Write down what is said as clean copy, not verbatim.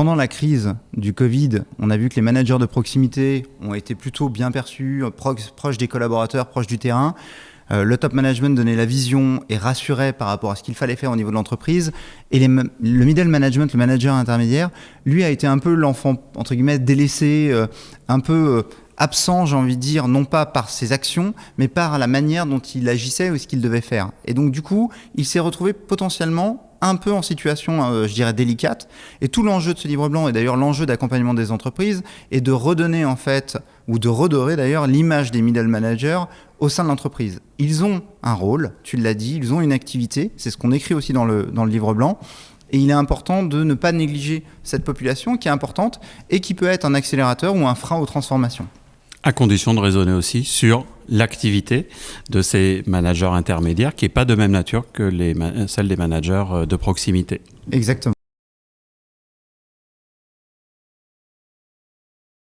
pendant la crise du Covid, on a vu que les managers de proximité ont été plutôt bien perçus, proches des collaborateurs, proches du terrain. Le top management donnait la vision et rassurait par rapport à ce qu'il fallait faire au niveau de l'entreprise. Et le middle management, le manager intermédiaire, lui a été un peu l'enfant, entre guillemets, délaissé, un peu absent, j'ai envie de dire, non pas par ses actions, mais par la manière dont il agissait ou ce qu'il devait faire. Et donc, du coup, il s'est retrouvé potentiellement un peu en situation, je dirais, délicate. Et tout l'enjeu de ce livre blanc, et d'ailleurs l'enjeu d'accompagnement des entreprises, est de redonner en fait, ou de redorer d'ailleurs, l'image des middle managers au sein de l'entreprise. Ils ont un rôle, tu l'as dit, ils ont une activité, c'est ce qu'on écrit aussi dans le livre blanc, et il est important de ne pas négliger cette population qui est importante et qui peut être un accélérateur ou un frein aux transformations. À condition de raisonner aussi sur l'activité de ces managers intermédiaires qui n'est pas de même nature que celle des managers de proximité. Exactement.